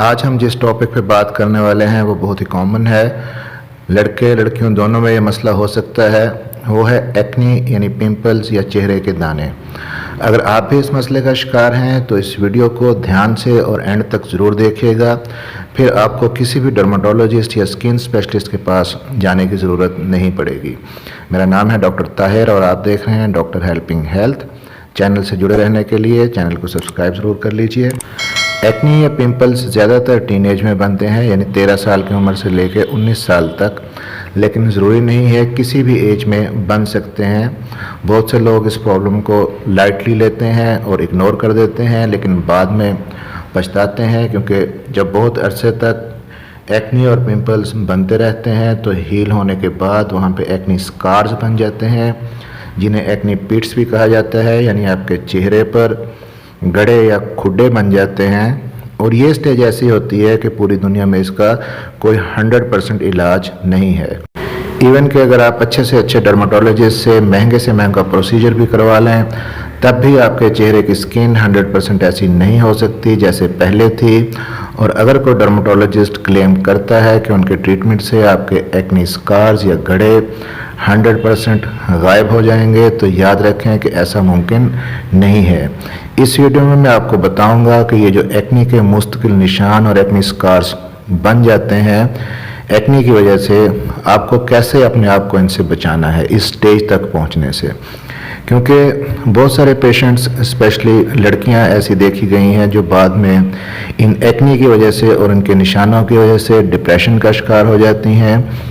आज हम जिस टॉपिक पे बात करने वाले हैं वो बहुत ही कॉमन है। लड़के लड़कियों दोनों में ये मसला हो सकता है, वो है एक्नी यानी पिंपल्स या चेहरे के दाने। अगर आप भी इस मसले का शिकार हैं तो इस वीडियो को ध्यान से और एंड तक ज़रूर देखिएगा, फिर आपको किसी भी डर्माटोलॉजिस्ट या स्किन स्पेशलिस्ट के पास जाने की ज़रूरत नहीं पड़ेगी। मेरा नाम है डॉक्टर ताहिर और आप देख रहे हैं डॉक्टर हेल्पिंग हेल्थ। चैनल से जुड़े रहने के लिए चैनल को सब्सक्राइब ज़रूर कर लीजिए। एक्नी या पिंपल्स ज़्यादातर टीनेज में बनते हैं, यानी 13 साल की उम्र से लेकर 19 साल तक, लेकिन ज़रूरी नहीं है, किसी भी एज में बन सकते हैं। बहुत से लोग इस प्रॉब्लम को लाइटली लेते हैं और इग्नोर कर देते हैं, लेकिन बाद में पछताते हैं, क्योंकि जब बहुत अरसे तक एक्नी और पिंपल्स बनते रहते हैं तो हील होने के बाद वहाँ पे एक्नी स्कार्स बन जाते हैं, जिन्हें एक्नी पिट्स भी कहा जाता है, यानी आपके चेहरे पर गड़े या खुड्डे बन जाते हैं। और ये स्टेज ऐसी होती है कि पूरी दुनिया में इसका कोई 100% इलाज नहीं है। इवन कि अगर आप अच्छे से अच्छे डर्माटोलॉजिस्ट से महंगा प्रोसीजर भी करवा लें, तब भी आपके चेहरे की स्किन 100% ऐसी नहीं हो सकती जैसे पहले थी। और अगर कोई डर्माटोलॉजिस्ट क्लेम करता है कि उनके ट्रीटमेंट से आपके एक्नी स्कार्स या गड़े 100% गायब हो जाएंगे, तो याद रखें कि ऐसा मुमकिन नहीं है। इस वीडियो में मैं आपको बताऊंगा कि ये जो एक्नी के मुस्तकिल निशान और एक्नी स्कार्स बन जाते हैं एक्नी की वजह से, आपको कैसे अपने आप को इनसे बचाना है इस स्टेज तक पहुंचने से। क्योंकि बहुत सारे पेशेंट्स, स्पेशली लड़कियां ऐसी देखी गई हैं जो बाद में इन एक्नी की वजह से और इनके निशानों की वजह से डिप्रेशन का शिकार हो जाती हैं।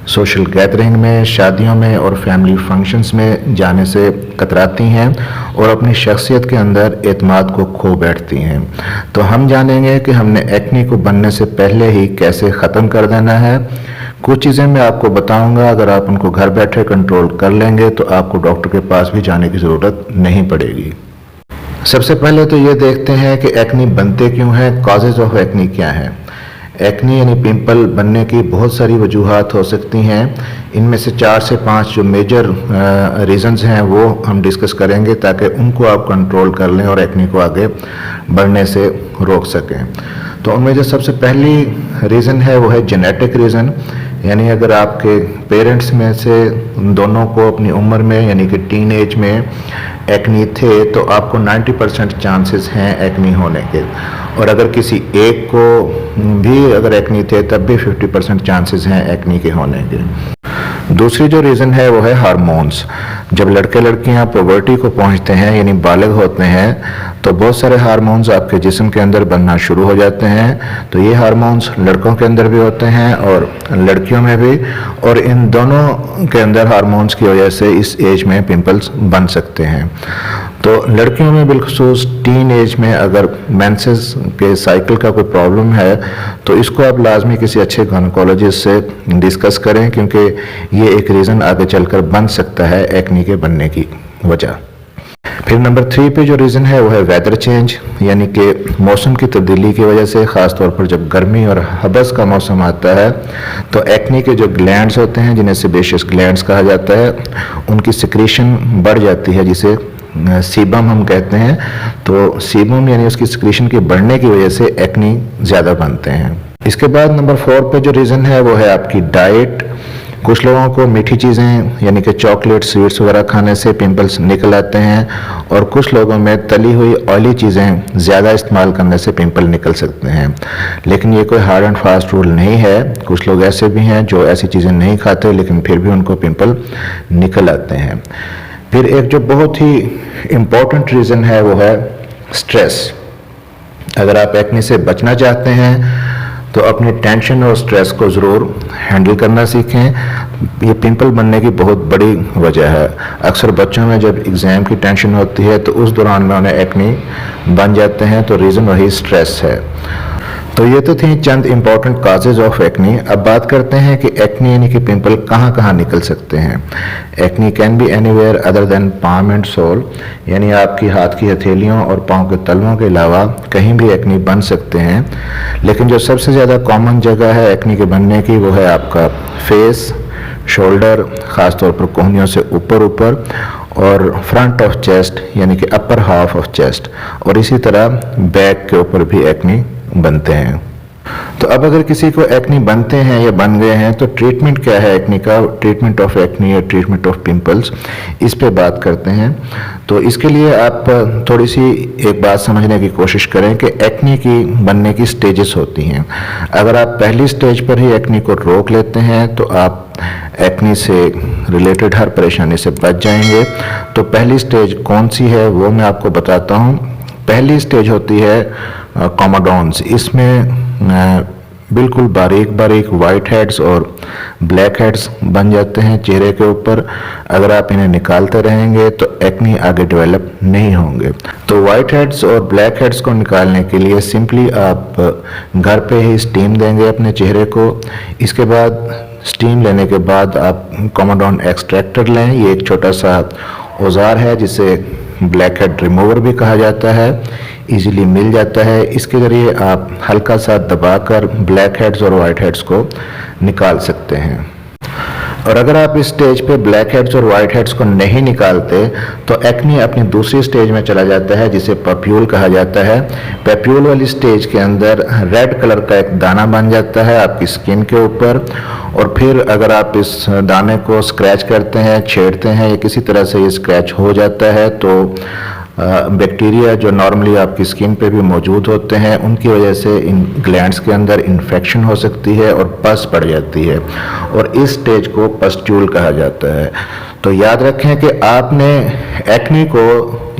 सोशल गैदरिंग में, शादियों में और फैमिली फंक्शंस में जाने से कतराती हैं और अपनी शख्सियत के अंदर एतमाद को खो बैठती हैं। तो हम जानेंगे कि हमने एक्नी को बनने से पहले ही कैसे ख़त्म कर देना है। कुछ चीज़ें मैं आपको बताऊंगा, अगर आप उनको घर बैठे कंट्रोल कर लेंगे तो आपको डॉक्टर के पास भी जाने की ज़रूरत नहीं पड़ेगी। सबसे पहले तो ये देखते हैं कि एक्नी बनते क्यों हैं, कॉजेज़ ऑफ एक्नी क्या हैं। एक्नी यानी पिंपल बनने की बहुत सारी वजूहात हो सकती हैं। इनमें से 4 से 5 जो मेजर रीज़न्स हैं वो हम डिस्कस करेंगे, ताकि उनको आप कंट्रोल कर लें और एक्नी को आगे बढ़ने से रोक सकें। तो उनमें जो सबसे पहली रीज़न है वो है जेनेटिक रीज़न, यानी अगर आपके पेरेंट्स में से दोनों को अपनी उम्र में यानी कि टीन एज में एक्नी थे, तो आपको 90% चांसेस हैं एक्नी होने के। और अगर किसी एक को भी अगर एक्नी थे, तब भी 50% चांसेस हैं एक्नी के होने के। दूसरी जो रीज़न है वो है हार्मोन्स। जब लड़के लड़कियां पुबर्टी को पहुंचते हैं यानी बालिग होते हैं, तो बहुत सारे हार्मोन्स आपके जिस्म के अंदर बनना शुरू हो जाते हैं। तो ये हार्मोन्स लड़कों के अंदर भी होते हैं और लड़कियों में भी, और इन दोनों के अंदर हार्मोन्स की वजह से इस एज में पिंपल्स बन सकते हैं। तो लड़कियों में बिलखुसूस टीन एज में अगर मेंसेस के साइकिल का कोई प्रॉब्लम है, तो इसको आप लाजमी किसी अच्छे गायनेकोलॉजिस्ट से डिस्कस करें, क्योंकि ये एक रीज़न आगे चलकर बन सकता है एक्नी के बनने की वजह। फिर नंबर 3 पे जो रीज़न है वो है वेदर चेंज, यानी कि मौसम की तब्दीली की वजह से, ख़ास तौर पर जब गर्मी और हबस का मौसम आता है, तो एक्नी के जो ग्लैंड्स होते हैं, जिन्हें सेबेशियस ग्लैंड्स कहा जाता है, उनकी सिक्रीशन बढ़ जाती है, जिसे सीबम हम कहते हैं। तो सीबम यानी उसकी सिक्रीशन के बढ़ने की वजह से एक्नी ज़्यादा बनते हैं। इसके बाद नंबर 4 पे जो रीज़न है वो है आपकी डाइट। कुछ लोगों को मीठी चीज़ें यानी कि चॉकलेट, स्वीट्स वगैरह खाने से पिंपल्स निकल आते हैं, और कुछ लोगों में तली हुई ऑयली चीज़ें ज़्यादा इस्तेमाल करने से पिंपल निकल सकते हैं। लेकिन ये कोई हार्ड एंड फास्ट रूल नहीं है। कुछ लोग ऐसे भी हैं जो ऐसी चीज़ें नहीं खाते, लेकिन फिर भी उनको पिंपल निकल आते हैं। फिर एक जो बहुत ही इम्पोर्टेंट रीज़न है वो है स्ट्रेस। अगर आप एक्नी से बचना चाहते हैं तो अपनी टेंशन और स्ट्रेस को ज़रूर हैंडल करना सीखें। ये पिंपल बनने की बहुत बड़ी वजह है। अक्सर बच्चों में जब एग्ज़ाम की टेंशन होती है तो उस दौरान में उन्हें एक्नी बन जाते हैं, तो रीज़न वही स्ट्रेस है। तो ये तो थी चंद इम्पॉर्टेंट काजेज ऑफ एक्नी। अब बात करते हैं कि एक्नी यानी कि पिंपल कहाँ कहाँ निकल सकते हैं। Acne can be anywhere other than palm and sole, यानी आपकी हाथ की हथेलियों और पाँव के तलवों के अलावा कहीं भी एक्नी बन सकते हैं। लेकिन जो सबसे ज़्यादा कॉमन जगह है एक्नी के बनने की वो है आपका फेस, शोल्डर, ख़ास तौर पर कोहनियों से ऊपर ऊपर, और फ्रंट ऑफ चेस्ट यानी कि अपर हाफ ऑफ चेस्ट, और इसी तरह बैक के ऊपर भी एक्नी बनते हैं। तो अब अगर किसी को एक्नी बनते हैं या बन गए हैं तो ट्रीटमेंट क्या है एक्नी का, ट्रीटमेंट ऑफ एक्नी या ट्रीटमेंट ऑफ पिंपल्स, इस पे बात करते हैं। तो इसके लिए आप थोड़ी सी एक बात समझने की कोशिश करें कि एक्नी की बनने की स्टेजेस होती हैं। अगर आप पहली स्टेज पर ही एक्नी को रोक लेते हैं तो आप एक्नी से रिलेटेड हर परेशानी से बच जाएंगे। तो पहली स्टेज कौन सी है वो मैं आपको बताता हूँ। पहली स्टेज होती है कॉमोडॉन्स। इसमें बिल्कुल बारीक बारीक वाइट हेड्स और ब्लैक हेड्स बन जाते हैं चेहरे के ऊपर। अगर आप इन्हें निकालते रहेंगे तो एक्नी आगे डेवलप नहीं होंगे। तो वाइट हेड्स और ब्लैक हेड्स को निकालने के लिए सिंपली आप घर पे ही स्टीम देंगे अपने चेहरे को। इसके बाद स्टीम लेने के बाद आप कॉमोडॉन एक्सट्रैक्टर लें। ये एक छोटा सा औजार है जिसे ब्लैक हेड रिमूवर भी कहा जाता है, इजीली मिल जाता है। इसके ज़रिए आप हल्का सा दबाकर ब्लैक हेड्स और वाइट हेड्स को निकाल सकते हैं। और अगर आप इस स्टेज पे ब्लैक हेड्स और वाइट हेड्स को नहीं निकालते तो एक्नी अपनी दूसरी स्टेज में चला जाता है जिसे पैप्यूल कहा जाता है। पैप्यूल वाली स्टेज के अंदर रेड कलर का एक दाना बन जाता है आपकी स्किन के ऊपर। और फिर अगर आप इस दाने को स्क्रैच करते हैं, छेड़ते हैं या किसी तरह से ये स्क्रैच हो जाता है तो बैक्टीरिया जो नॉर्मली आपकी स्किन पे भी मौजूद होते हैं उनकी वजह से इन ग्लैंड्स के अंदर इन्फेक्शन हो सकती है और पस पड़ जाती है और इस स्टेज को पस्ट्यूल कहा जाता है। तो याद रखें कि आपने एक्नी को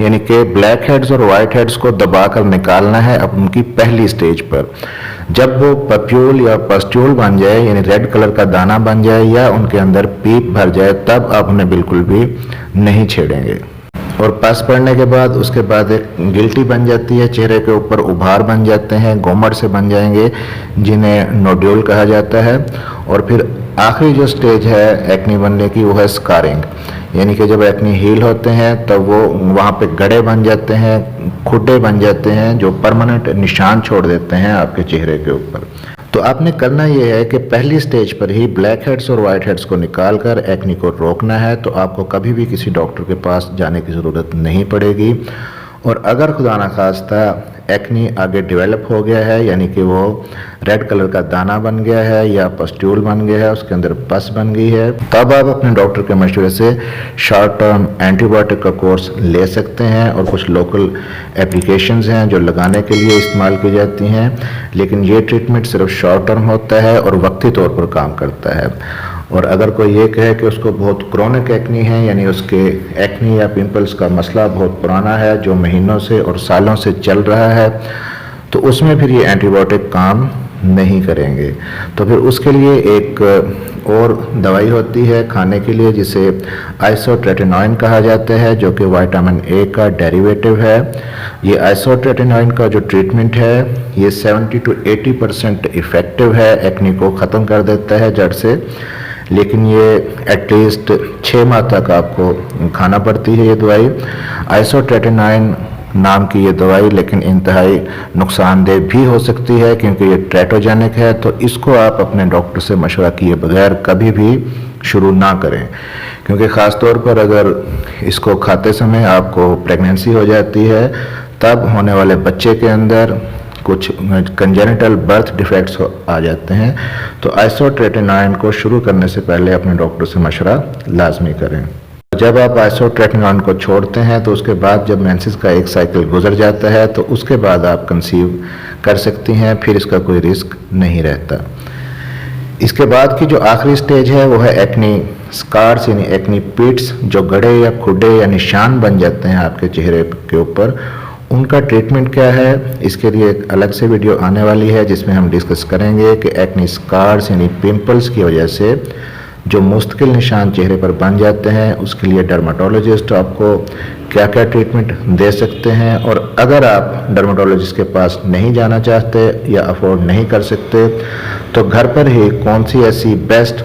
यानी कि ब्लैक हेड्स और वाइट हेड्स को दबाकर निकालना है अब उनकी पहली स्टेज पर। जब वो पप्यूल या पस्ट्यूल बन जाए यानी रेड कलर का दाना बन जाए या उनके अंदर पीप भर जाए तब आप उन्हें बिल्कुल भी नहीं छेड़ेंगे। और पस पड़ने के बाद उसके बाद एक गिल्टी बन जाती है, चेहरे के ऊपर उभार बन जाते हैं, गोमड़ से बन जाएंगे जिन्हें नोड्यूल कहा जाता है। और फिर आखिरी जो स्टेज है एक्नी बनने की वो है स्कारिंग, यानी कि जब एक्नी हील होते हैं तब वो वहाँ पे गड़े बन जाते हैं, खुड्डे बन जाते हैं जो परमानेंट निशान छोड़ देते हैं आपके चेहरे के ऊपर। तो आपने करना ये है कि पहली स्टेज पर ही ब्लैक हेड्स और वाइट हेड्स को निकालकर एक्नी को रोकना है। तो आपको कभी भी किसी डॉक्टर के पास जाने की ज़रूरत नहीं पड़ेगी। और अगर खुदा न खास्ता एक्नी आगे डेवलप हो गया है यानी कि वो रेड कलर का दाना बन गया है या पस्ट्यूल बन गया है, उसके अंदर पस बन गई है, तब आप अपने डॉक्टर के मशवरे से शॉर्ट टर्म एंटीबायोटिक का कोर्स ले सकते हैं। और कुछ लोकल एप्लीकेशंस हैं जो लगाने के लिए इस्तेमाल की जाती हैं, लेकिन ये ट्रीटमेंट सिर्फ शॉर्ट टर्म होता है और वक्ती तौर पर काम करता है। और अगर कोई ये कहे कि उसको बहुत क्रोनिक एक्नी है यानी उसके एक्नी या पिंपल्स का मसला बहुत पुराना है जो महीनों से और सालों से चल रहा है, तो उसमें फिर ये एंटीबायोटिक काम नहीं करेंगे। तो फिर उसके लिए एक और दवाई होती है खाने के लिए जिसे आइसोट्रेटिनोइन कहा जाता है, जो कि विटामिन ए का डेरिवेटिव है। ये आइसोट्रेटिनोइन का जो ट्रीटमेंट है ये 70 to 80% इफ़ेक्टिव है, एक्नी को ख़त्म कर देता है जड़ से। लेकिन ये एटलीस्ट 6 माह तक आपको खाना पड़ती है ये दवाई। आइसोट्रेटिनोइन नाम की ये दवाई लेकिन इंतहाई नुकसानदेह भी हो सकती है क्योंकि ये ट्रेटोजेनिक है। तो इसको आप अपने डॉक्टर से मशवरा किए बगैर कभी भी शुरू ना करें, क्योंकि ख़ास तौर पर अगर इसको खाते समय आपको प्रेगनेंसी हो जाती है तब होने वाले बच्चे के अंदर कुछ कंजेनिटल बर्थ डिफेक्ट्स आ जाते हैं। तो आइसोट्रेटिनोइन को शुरू करने से पहले अपने डॉक्टर से मशवरा लाजमी करें। जब आप आइसोट्रेटिनोइन को छोड़ते हैं तो उसके बाद जब मेंसेस का एक साइकिल गुजर जाता है तो उसके बाद आप कंसीव कर सकती हैं, फिर इसका कोई रिस्क नहीं रहता। इसके बाद की जो आखिरी स्टेज है वो है एक्नी स्कार्स यानी एक्नी पिट्स, जो गड़े या खुड्डे या निशान बन जाते हैं आपके चेहरे के ऊपर। उनका ट्रीटमेंट क्या है, इसके लिए एक अलग से वीडियो आने वाली है जिसमें हम डिस्कस करेंगे कि एक्नी स्कार्स यानी पिंपल्स की वजह से जो मुस्तकिल निशान चेहरे पर बन जाते हैं उसके लिए डर्माटोलॉजिस्ट आपको क्या क्या ट्रीटमेंट दे सकते हैं। और अगर आप डर्माटोलॉजिस्ट के पास नहीं जाना चाहते या अफोर्ड नहीं कर सकते तो घर पर ही कौन सी ऐसी बेस्ट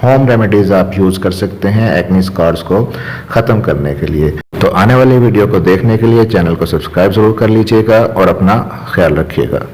होम रेमेडीज़ आप यूज़ कर सकते हैं एक्नी स्कार्स को ख़त्म करने के लिए। तो आने वाली वीडियो को देखने के लिए चैनल को सब्सक्राइब ज़रूर कर लीजिएगा और अपना ख्याल रखिएगा।